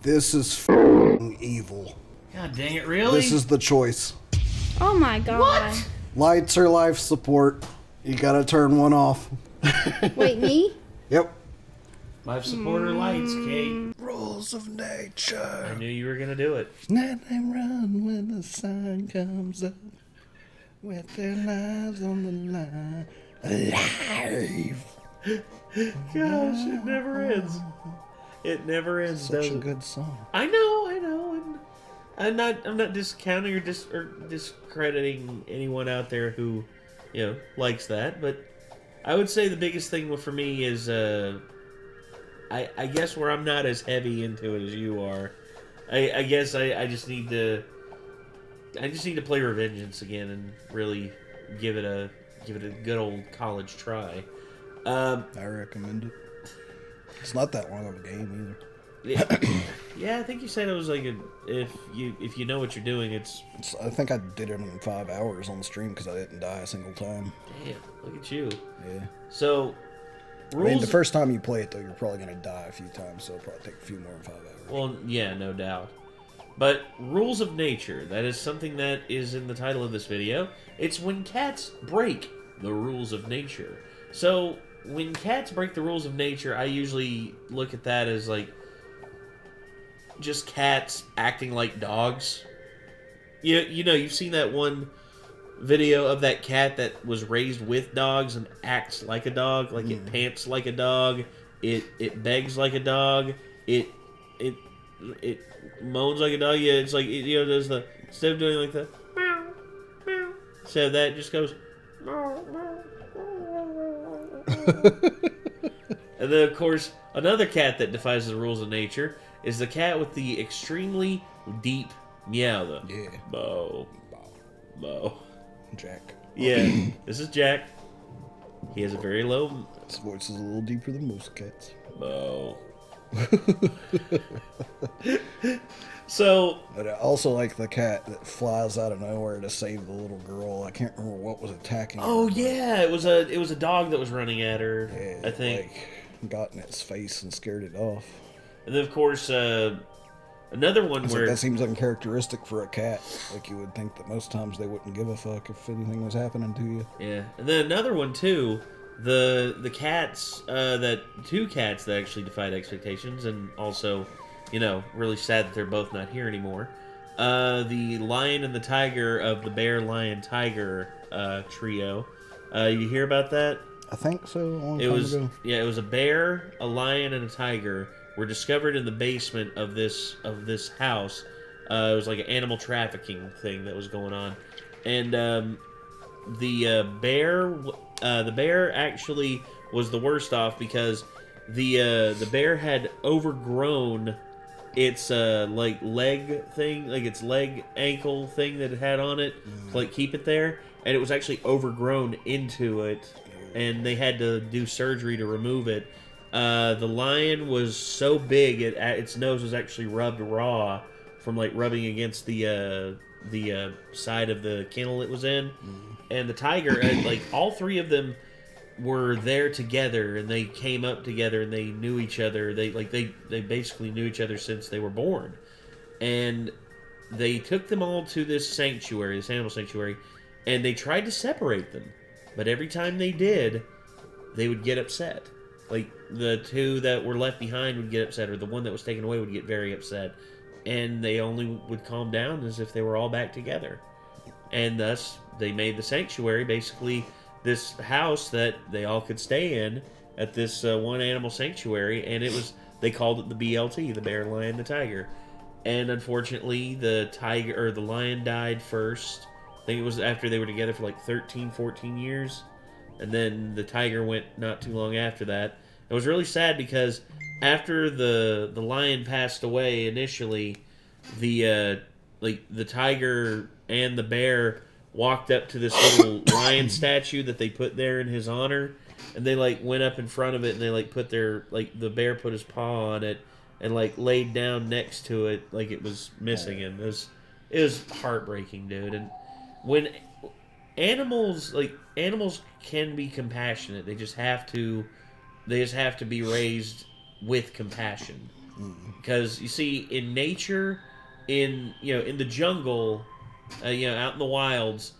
This is f***ing evil. God dang it, really? This is the choice. Oh my god. What? Lights or life support. You gotta turn one off. Wait, me? Yep. Life support or lights, Kate? Rules of nature. I knew you were gonna do it. Let them run when the sun comes up. With their lives on the line. Alive. Gosh, it never ends. It never ends. Such a good song. I know. And I'm not discounting or discrediting anyone out there who, likes that. But I would say the biggest thing for me is, I guess where I'm not as heavy into it as you are. I guess I just need to. I just need to play Revengeance again and really give it a good old college try. I recommend it. It's not that long of a game either. Yeah, I think you said it was like if you know what you're doing, it's. I think I did it in 5 hours on the stream because I didn't die a single time. Damn, look at you. Yeah. So, rules. I mean, the first time you play it though, you're probably gonna die a few times, so it'll probably take a few more than 5 hours. Well, yeah, no doubt. But rules of nature, that is something that is in the title of this video. It's when cats break the rules of nature. So, when cats break the rules of nature, I usually look at that as like just cats acting like dogs. You've seen that one video of that cat that was raised with dogs and acts like a dog, like it pants like a dog, it begs like a dog, it moans like a dog. Yeah, it's like does the instead of doing like the meow meow, instead of that it just goes meow meow. And then of course another cat that defies the rules of nature is the cat with the extremely deep meow. Yeah. Bow. Jack. Yeah, this is Jack. He has a very low. His voice is a little deeper than most cats. Bow. So, but I also like the cat that flies out of nowhere to save the little girl. I can't remember what was attacking her. Oh yeah, it was a dog that was running at her. Yeah, I think got in its face and scared it off. And then of course another one where that seems uncharacteristic for a cat. Like you would think that most times they wouldn't give a fuck if anything was happening to you. Yeah, and then another one too. The cats two cats that actually defied expectations, and also, really sad that they're both not here anymore. The lion and the tiger of the bear, lion, tiger trio. You hear about that? I think so. A long time ago. Yeah, it was a bear, a lion, and a tiger were discovered in the basement of this house. It was like an animal trafficking thing that was going on, and the bear actually was the worst off because the bear had overgrown its leg thing, like its leg ankle thing that it had on it to keep it there, and it was actually overgrown into it, and they had to do surgery to remove it. The lion was so big its nose was actually rubbed raw from rubbing against the side of the kennel it was in. And the tiger, all three of them were there together, and they came up together, and they knew each other. They basically knew each other since they were born, and they took them all to this animal sanctuary, and they tried to separate them, but every time they did, they would get upset. The two that were left behind would get upset, or the one that was taken away would get very upset, and they only would calm down as if they were all back together. And thus, they made the sanctuary basically this house that they all could stay in at this one animal sanctuary, and they called it the BLT, the bear, lion, the tiger. And unfortunately, the lion died first. I think it was after they were together for 13, 14 years. And then the tiger went not too long after that. It was really sad because after the lion passed away initially, the tiger and the bear walked up to this little lion statue that they put there in his honor, and they went up in front of it, and they put their the bear put his paw on it and laid down next to it like it was missing him. It was heartbreaking, dude. And when animals can be compassionate, they just have to be raised with compassion. Because you see, in nature, in the jungle, out in the wilds,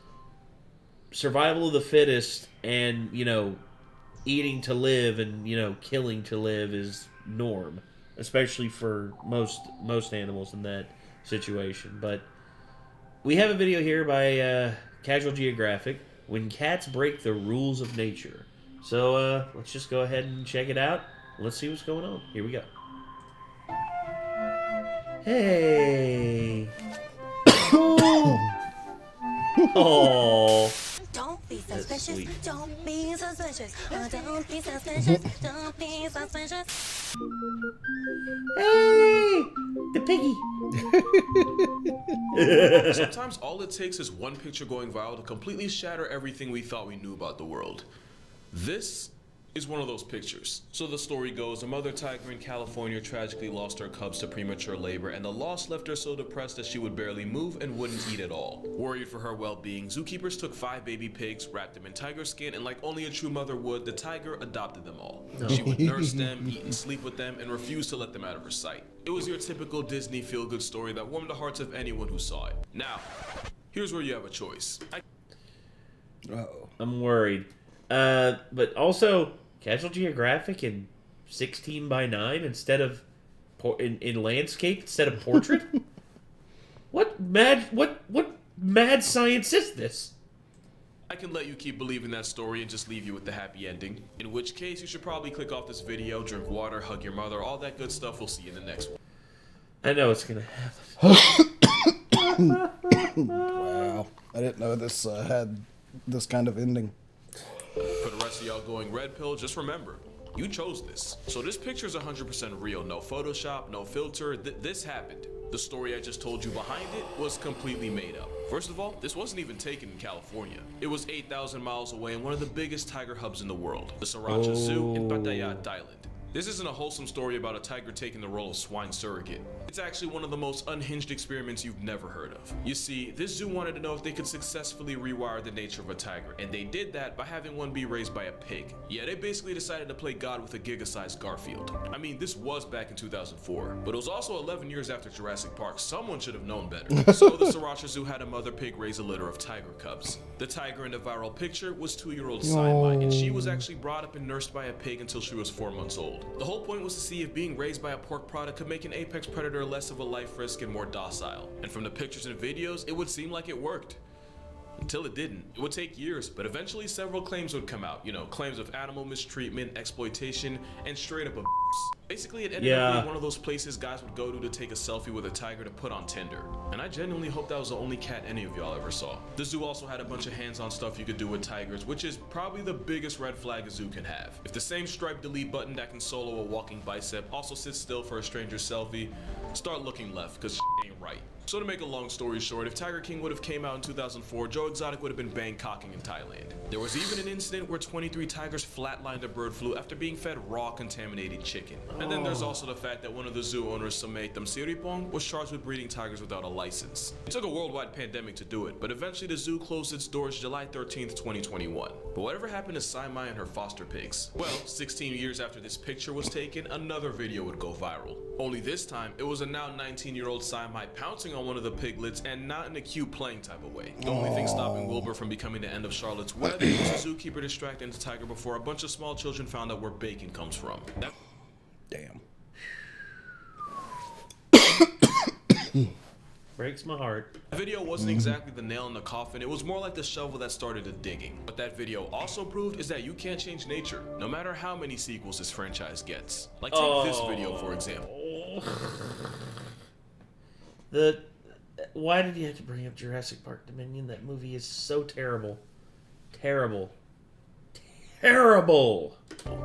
survival of the fittest and eating to live and killing to live is norm, especially for most animals in that situation. But we have a video here by Casual Geographic, When Cats Break the Rules of Nature. So let's just go ahead and check it out. Let's see what's going on. Here we go. Hey. Oh. Don't be suspicious. Don't be suspicious. Don't be suspicious. Don't be suspicious. Hey, the piggy. Sometimes all it takes is one picture going viral to completely shatter everything we thought we knew about the world. This is one of those pictures. So the story goes, a mother tiger in California tragically lost her cubs to premature labor, and the loss left her so depressed that she would barely move and wouldn't eat at all. Worried for her well-being, zookeepers took 5 baby pigs, wrapped them in tiger skin, and like only a true mother would, the tiger adopted them all. She would nurse them, eat and sleep with them, and refuse to let them out of her sight. It was your typical Disney feel-good story that warmed the hearts of anyone who saw it. Now, here's where you have a choice. Uh-oh. I'm worried. But also, Casual Geographic in 16:9 instead of in landscape instead of portrait. What mad science is this? I can let you keep believing that story and just leave you with the happy ending. In which case, you should probably click off this video, drink water, hug your mother, all that good stuff. We'll see you in the next one. I know it's gonna happen. Wow. I didn't know this had this kind of ending. For the rest of y'all going red pill, just remember, you chose this. So this picture is 100% real. No Photoshop, no filter. This happened. The story I just told you behind it was completely made up. First of all, this wasn't even taken in California. It was 8,000 miles away in one of the biggest tiger hubs in the world, the Sriracha Zoo in Pattaya, Thailand. This isn't a wholesome story about a tiger taking the role of swine surrogate. It's actually one of the most unhinged experiments you've never heard of. You see, this zoo wanted to know if they could successfully rewire the nature of a tiger, and they did that by having one be raised by a pig. Yeah, they basically decided to play God with a giga-sized Garfield. I mean, this was back in 2004, but it was also 11 years after Jurassic Park. Someone should have known better. So the Sriracha Zoo had a mother pig raise a litter of tiger cubs. The tiger in the viral picture was 2-year-old Sapp, and she was actually brought up and nursed by a pig until she was 4 months old. The whole point was to see if being raised by a pork product could make an apex predator less of a life risk and more docile. And from the pictures and videos, it would seem like it worked. Until it didn't. It would take years, but eventually several claims would come out. Claims of animal mistreatment, exploitation, and straight up abuse. Basically, it ended up being one of those places guys would go to take a selfie with a tiger to put on Tinder. And I genuinely hope that was the only cat any of y'all ever saw. The zoo also had a bunch of hands-on stuff you could do with tigers, which is probably the biggest red flag a zoo can have. If the same striped delete button that can solo a walking bicep also sits still for a stranger's selfie, start looking left, cause ain't right. So to make a long story short, if Tiger King would have came out in 2004, Joe Exotic would have been Bangkocking in Thailand. There was even an incident where 23 tigers flatlined a bird flu after being fed raw contaminated chicken. And then there's also the fact that one of the zoo owners, Samay Thamsiripong, was charged with breeding tigers without a license. It took a worldwide pandemic to do it, but eventually the zoo closed its doors July 13th, 2021. But whatever happened to Saimai and her foster pigs? Well, 16 years after this picture was taken, another video would go viral. Only this time, it was a now 19-year-old Saimai pouncing on one of the piglets, and not in a cute playing type of way. The only thing stopping Wilbur from becoming the end of Charlotte's Web was a zookeeper distracting the tiger before a bunch of small children found out where bacon comes from. Damn. Breaks my heart. The video wasn't exactly the nail in the coffin, it was more like the shovel that started the digging. What that video also proved is that you can't change nature, no matter how many sequels this franchise gets. Like take this video for example. Why did you have to bring up Jurassic Park Dominion? That movie is so terrible. Terrible. Terrible!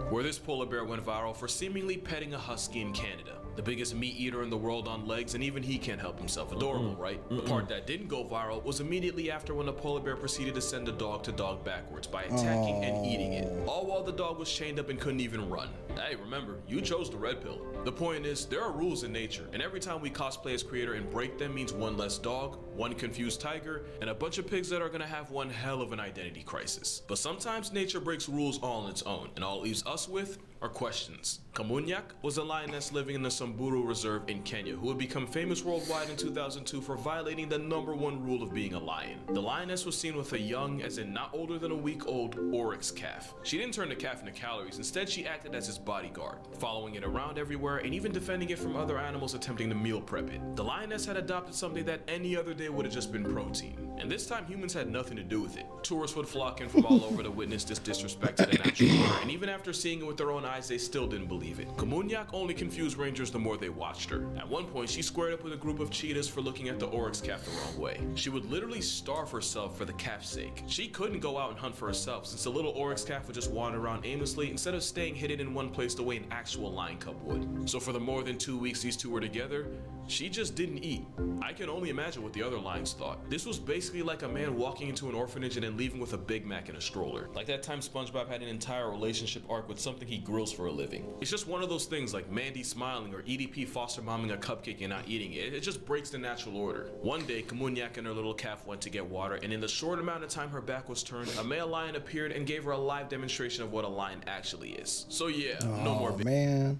Where this polar bear went viral for seemingly petting a husky in Canada. The biggest meat eater in the world on legs, and even he can't help himself. Adorable, right? The part that didn't go viral was immediately after when the polar bear proceeded to send the dog to dog backwards by attacking and eating it. All while the dog was chained up and couldn't even run. Hey, remember, you chose the red pill. The point is, there are rules in nature, and every time we cosplay as creator and break them means one less dog, one confused tiger, and a bunch of pigs that are gonna have one hell of an identity crisis. But sometimes nature breaks rules all on its own, and all it leaves us with are questions. Komunyak was a lioness living in the Samburu Reserve in Kenya who would become famous worldwide in 2002 for violating the #1 rule of being a lion. The lioness was seen with a young, as in not older than a week old, oryx calf. She didn't turn the calf into calories, instead she acted as his bodyguard, following it around everywhere and even defending it from other animals attempting to meal prep it. The lioness had adopted something that any other day would have just been protein, and this time humans had nothing to do with it. Tourists would flock in from all over to witness this disrespect to the natural order, and even after seeing it with their own eyes, they still didn't believe it. Komunyak only confused rangers the more they watched her. At one point, she squared up with a group of cheetahs for looking at the oryx calf the wrong way. She would literally starve herself for the calf's sake. She couldn't go out and hunt for herself, since the little oryx calf would just wander around aimlessly instead of staying hidden in one place the way an actual lion cub would. So for the more than 2 weeks these two were together, she just didn't eat. I can only imagine what the other lions thought. This was basically like a man walking into an orphanage and then leaving with a Big Mac in a stroller. Like that time SpongeBob had an entire relationship arc with something he grills for a living. It's just one of those things like Mandy smiling or EDP foster momming a cupcake and not eating it. It just breaks the natural order. One day, Komunyak and her little calf went to get water, and in the short amount of time her back was turned, a male lion appeared and gave her a live demonstration of what a lion actually is. So yeah, no more big. Man,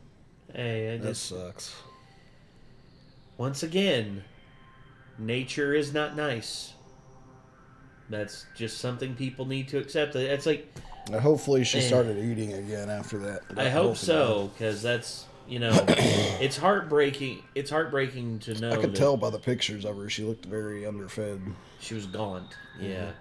Hey, that sucks. once again, nature is not nice. That's just something people need to accept. It's like, Hopefully she started eating again after that. I hope so, because that's, it's heartbreaking. It's heartbreaking to know. I could that tell by the pictures of her. She looked very underfed. she was gaunt. Yeah,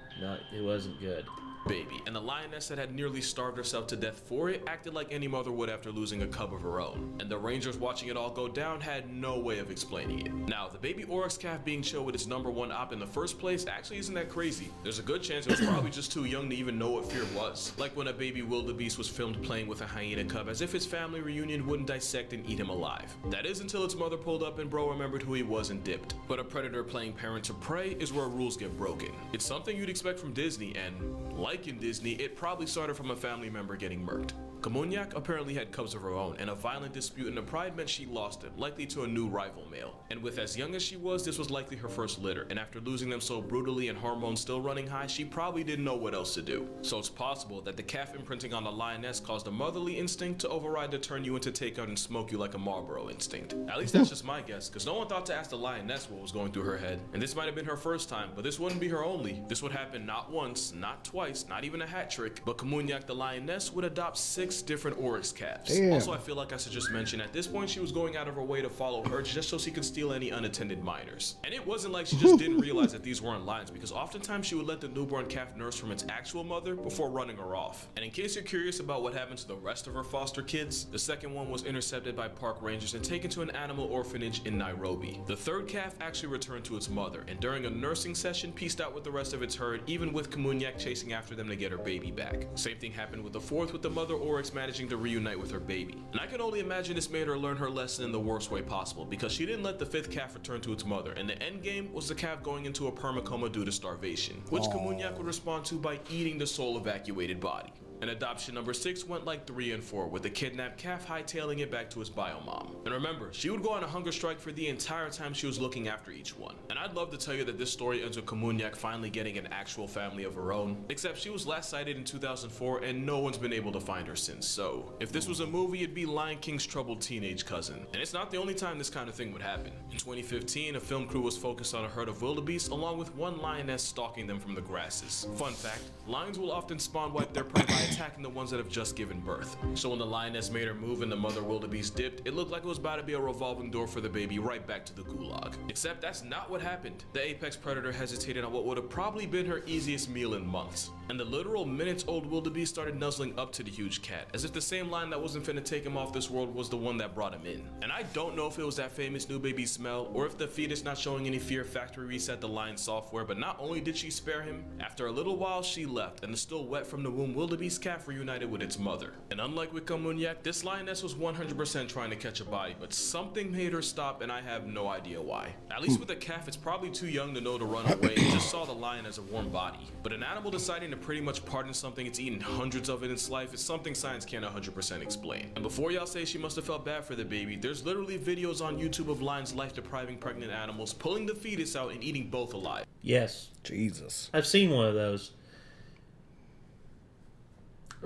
it wasn't good. Baby, and the lioness that had nearly starved herself to death for it acted like any mother would after losing a cub of her own, and the rangers watching it all go down had no way of explaining it. Now, the baby oryx calf being chilled with its #1 op in the first place actually isn't that crazy. There's a good chance it was probably just too young to even know what fear was, like when a baby wildebeest was filmed playing with a hyena cub as if his family reunion wouldn't dissect and eat him alive. That is until its mother pulled up and bro remembered who he was and dipped. But a predator playing parent to prey is where rules get broken. It's something you'd expect from Disney, and like in Disney, it probably started from a family member getting murked. Komunyak apparently had cubs of her own, and a violent dispute in the pride meant she lost them, likely to a new rival male. And with as young as she was, this was likely her first litter, and after losing them so brutally and hormones still running high, she probably didn't know what else to do. So it's possible that the calf imprinting on the lioness caused a motherly instinct to override the turn you into take out and smoke you like a Marlboro instinct. At least that's just my guess, because no one thought to ask the lioness what was going through her head. And this might have been her first time, but this wouldn't be her only. This would happen not once, not twice, not even a hat trick, but Komunyak the lioness would adopt 6 different oryx calves. Damn. Also, I feel like I should just mention, at this point she was going out of her way to follow her just so she could steal any unattended minors. And it wasn't like she just didn't realize that these weren't lions, because oftentimes she would let the newborn calf nurse from its actual mother before running her off. And in case you're curious about what happened to the rest of her foster kids, the second one was intercepted by park rangers and taken to an animal orphanage in Nairobi. The third calf actually returned to its mother, and during a nursing session pieced out with the rest of its herd, even with Komunyak chasing after them to get her baby back. Same thing happened with the fourth, with the mother oryx managing to reunite with her baby. And I can only imagine this made her learn her lesson in the worst way possible, because she didn't let the fifth calf return to its mother, and the end game was the calf going into a permacoma due to starvation, which Komunyak would respond to by eating the soul evacuated body. And adoption number 6 went like 3 and 4, with the kidnapped calf hightailing it back to its biomom. And remember, she would go on a hunger strike for the entire time she was looking after each one. And I'd love to tell you that this story ends with Komunyak finally getting an actual family of her own, except she was last sighted in 2004 and no one's been able to find her since. So, if this was a movie, it'd be Lion King's troubled teenage cousin. And it's not the only time this kind of thing would happen. In 2015, a film crew was focused on a herd of wildebeest along with one lioness stalking them from the grasses. Fun fact, lions will often spawn wipe their prey by attacking the ones that have just given birth. So when the lioness made her move and the mother wildebeest dipped, it looked like it was about to be a revolving door for the baby right back to the gulag. Except that's not what happened. The apex predator hesitated on what would have probably been her easiest meal in months. And the literal minutes-old wildebeest started nuzzling up to the huge cat, as if the same lion that wasn't finna take him off this world was the one that brought him in. And I don't know if it was that famous new baby smell, or if the fetus not showing any fear factory reset the lion's software, but not only did she spare him, after a little while she left, and the still wet from the womb wildebeest calf reunited with its mother. And unlike with Komunyak, this lioness was 100% trying to catch a body, but something made her stop, and I have no idea why. At least with the calf, it's probably too young to know to run away, it just saw the lion as a warm body. But an animal deciding to pretty much pardon something it's eaten hundreds of in its life is something science can't 100% explain. And before y'all say she must have felt bad for the baby, there's literally videos on YouTube of lions life-depriving pregnant animals, pulling the fetus out and eating both alive. Yes. Jesus. I've seen one of those.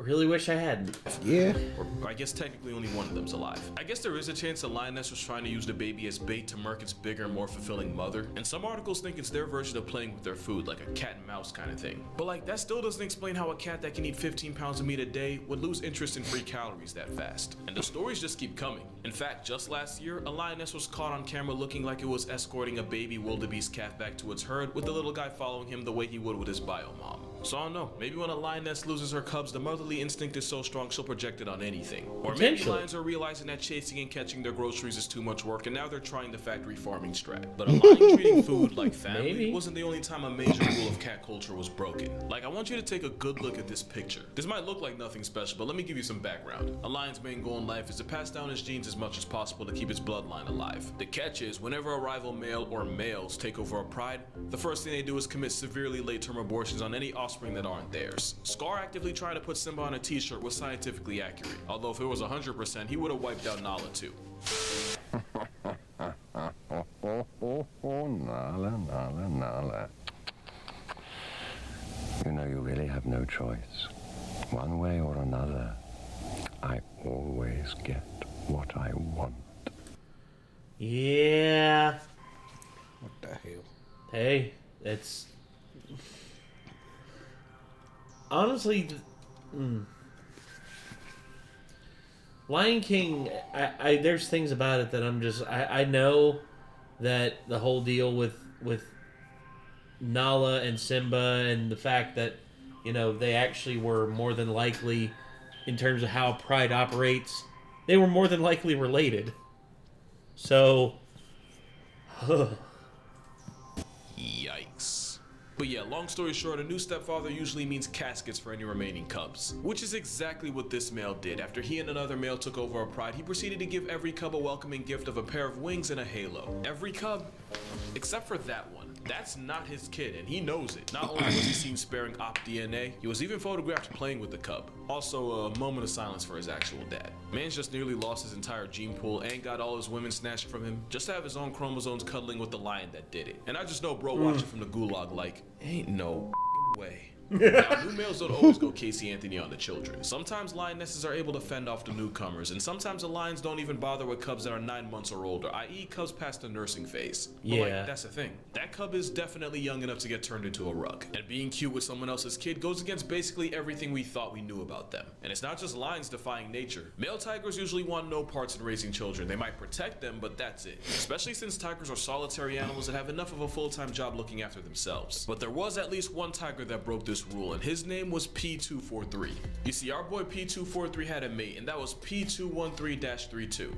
really wish I hadn't. Yeah. Or I guess technically only one of them's alive. I guess there is a chance the lioness was trying to use the baby as bait to murk its bigger and more fulfilling mother, and some articles think it's their version of playing with their food, like a cat and mouse kind of thing. But like, that still doesn't explain how a cat that can eat 15 pounds of meat a day would lose interest in free calories that fast. And the stories just keep coming. In fact, just last year, a lioness was caught on camera looking like it was escorting a baby wildebeest calf back to its herd, with the little guy following him the way he would with his bio mom. So I don't know, maybe when a lioness loses her cubs, the motherly instinct is so strong she'll project it on anything. Or maybe lions are realizing that chasing and catching their groceries is too much work, and now they're trying the factory farming strat. But a lion treating food like family wasn't the only time a major rule of cat culture was broken. Like, I want you to take a good look at this picture. This might look like nothing special, but let me give you some background. A lion's main goal in life is to pass down his genes as much as possible to keep his bloodline alive. The catch is, whenever a rival male or males take over a pride, the first thing they do is commit severely late-term abortions on any offspring that aren't theirs. Scar actively trying to put Simba on a t-shirt was scientifically accurate, although if it was 100%, he would have wiped out Nala too. Nala, Nala, Nala. You know, you really have no choice. One way or another, I always get what I want. Yeah. What the hell? Hey, it's... Honestly, Lion King, I there's things about it that I'm just... I know that the whole deal with Nala and Simba and the fact that, you know, they actually were more than likely, in terms of how Pride operates, they were more than likely related. So... Yikes. But yeah, long story short, a new stepfather usually means caskets for any remaining cubs, which is exactly what this male did. After he and another male took over a pride, he proceeded to give every cub a welcoming gift of a pair of wings and a halo. Every cub, except for that one. That's not his kid, and he knows it. Not only was he seen sparing op DNA, he was even photographed playing with the cub. Also, a moment of silence for his actual dad. Man's just nearly lost his entire gene pool and got all his women snatched from him just to have his own chromosomes cuddling with the lion that did it. And I just know bro watching from the gulag like, ain't no way. Now, new males don't always go Casey Anthony on the children. Sometimes lionesses are able to fend off the newcomers, and sometimes the lions don't even bother with cubs that are 9 months or older, i.e. cubs past the nursing phase. But like, that's the thing. That cub is definitely young enough to get turned into a rug. And being cute with someone else's kid goes against basically everything we thought we knew about them. And it's not just lions defying nature. Male tigers usually want no parts in raising children. They might protect them, but that's it. Especially since tigers are solitary animals that have enough of a full-time job looking after themselves. But there was at least one tiger that broke this rule, and his name was P243. You see, our boy P243 had a mate, and that was P213-32.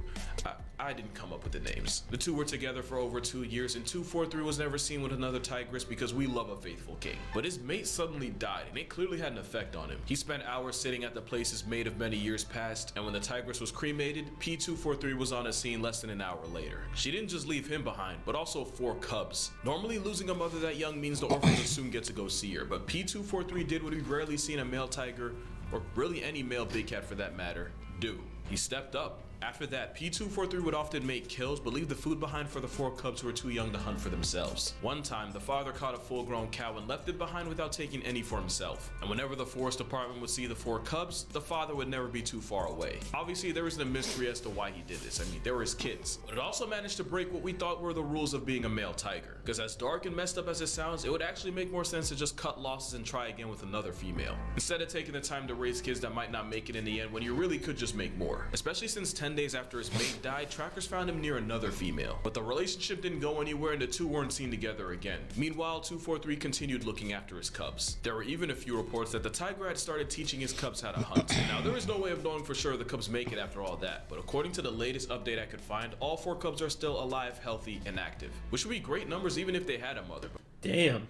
I didn't come up with the names. The two were together for over 2 years, and 243 was never seen with another tigress because we love a faithful king. But his mate suddenly died, and it clearly had an effect on him. He spent hours sitting at the place his mate of many years past, and when the tigress was cremated, P243 was on a scene less than an hour later. She didn't just leave him behind, but also 4 cubs. Normally, losing a mother that young means the orphans would soon get to go see her, but P243 did what we've rarely seen a male tiger, or really any male big cat for that matter, do. He stepped up. After that, P243 would often make kills, but leave the food behind for the 4 cubs who were too young to hunt for themselves. One time, the father caught a full-grown cow and left it behind without taking any for himself. And whenever the forest department would see the 4 cubs, the father would never be too far away. Obviously, there isn't a mystery as to why he did this. I mean, they were his kids. But it also managed to break what we thought were the rules of being a male tiger. Because as dark and messed up as it sounds, it would actually make more sense to just cut losses and try again with another female, instead of taking the time to raise kids that might not make it in the end when you really could just make more. Especially since 10 days after his mate died, trackers found him near another female. But the relationship didn't go anywhere and the two weren't seen together again. Meanwhile, 243 continued looking after his cubs. There were even a few reports that the tiger had started teaching his cubs how to hunt. Now, there is no way of knowing for sure the cubs make it after all that, but according to the latest update I could find, all 4 cubs are still alive, healthy, and active, which would be great numbers even if they had a mother. Damn.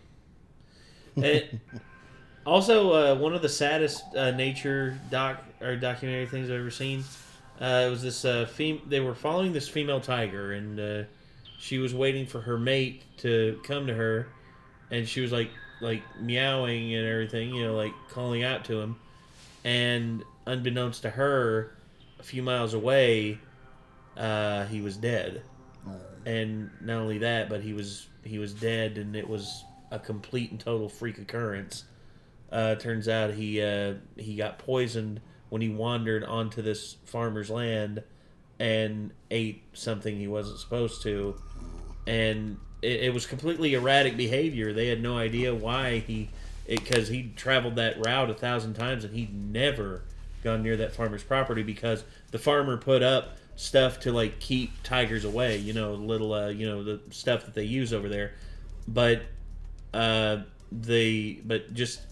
Also, one of the saddest nature documentary things I've ever seen. It was this they were following this female tiger, and she was waiting for her mate to come to her, and she was like meowing and everything, you know, like calling out to him. And unbeknownst to her, a few miles away, he was dead. And not only that, but he was dead, and it was a complete and total freak occurrence. turns out he got poisoned when he wandered onto this farmer's land and ate something he wasn't supposed to, and it was completely erratic behavior. They had no idea why because he traveled that route 1,000 times and he'd never gone near that farmer's property because the farmer put up stuff to like keep tigers away, little the stuff that they use over there, but just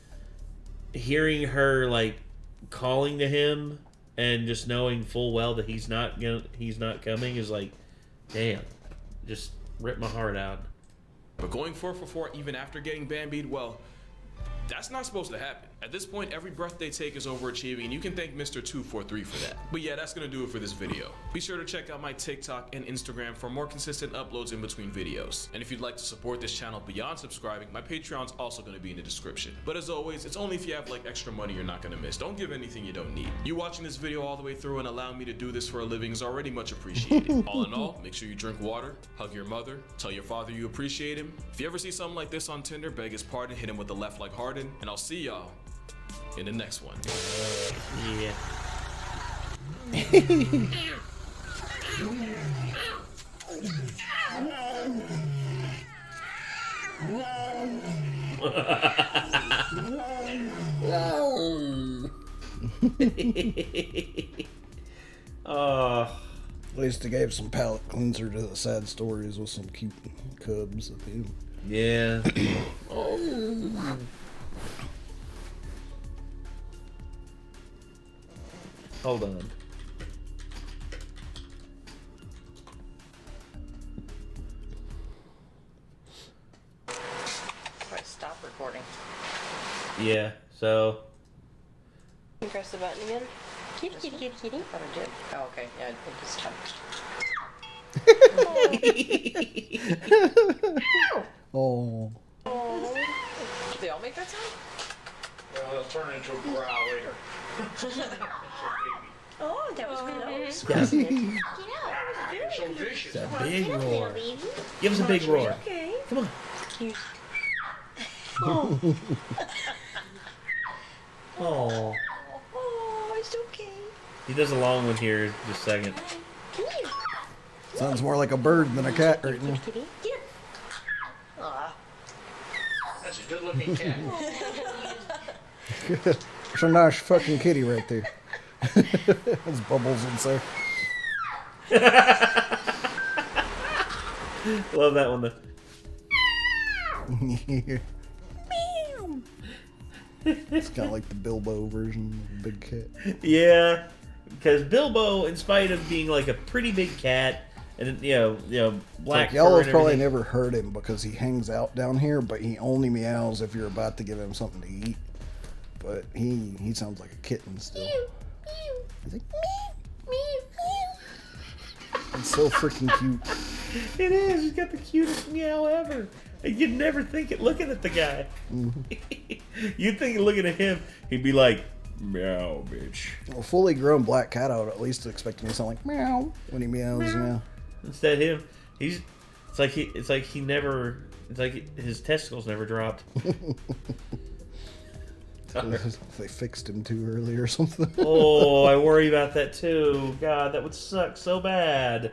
hearing her like calling to him and just knowing full well that he's not coming is like, damn, just ripped my heart out. But going 4 for 4 even after getting Bambied, well, that's not supposed to happen. At this point, every breath they take is overachieving, and you can thank Mr. 243 for that. But yeah, that's gonna do it for this video. Be sure to check out my TikTok and Instagram for more consistent uploads in between videos. And if you'd like to support this channel beyond subscribing, my Patreon's also gonna be in the description. But as always, it's only if you have like extra money you're not gonna miss. Don't give anything you don't need. You watching this video all the way through and allowing me to do this for a living is already much appreciated. All in all, make sure you drink water, hug your mother, tell your father you appreciate him. If you ever see something like this on Tinder, beg his pardon, hit him with the left like Harden, and I'll see y'all in the next one. Yeah. At least they gave some palate cleanser to the sad stories with some cute cubs at the end. Yeah. Hold on. Right, stop recording. Yeah, so. You press the button again? Kitty, kitty, kitty, kitty. Oh, I did. Oh, okay. Yeah, I think it's time. Oh. Oh. Do they all make that sound? Well, it'll turn into a growl later. Oh, that was close. Yeah. It's so vicious. It's a big roar. Give us a big roar. Okay. Come on. Oh. Oh. Oh, it's okay. He does a long one here, just a second. Come here. Sounds more like a bird than a cat right now. Kitty, get it. Aw. That's a good-looking cat. It's a nice fucking kitty right there. There's bubbles inside. Love that one though. It's kind of like the Bilbo version of the big cat. Yeah, because Bilbo, in spite of being like a pretty big cat, and black Like, y'all fur have and probably everything, never heard him because he hangs out down here, but he only meows if you're about to give him something to eat. But he sounds like a kitten still. He's like, he's so freaking cute. It is. He's got the cutest meow ever. You'd never think it looking at the guy. You'd think looking at him, he'd be like, meow, bitch. A fully grown black cat, I would at least expect him to sound like meow when he meows. Yeah. Instead, it's like his testicles never dropped. They fixed him too early or something. Oh, I worry about that too. God, that would suck so bad.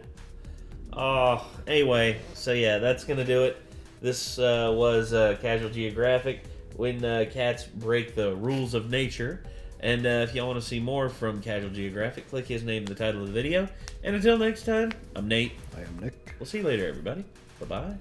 Oh, anyway, so yeah, that's gonna do it. This was Casual Geographic, when cats break the rules of nature. And if y'all want to see more from Casual Geographic, click his name in the title of the video. And until next time, I'm Nate. I am Nick. We'll see you later, everybody. Bye-bye.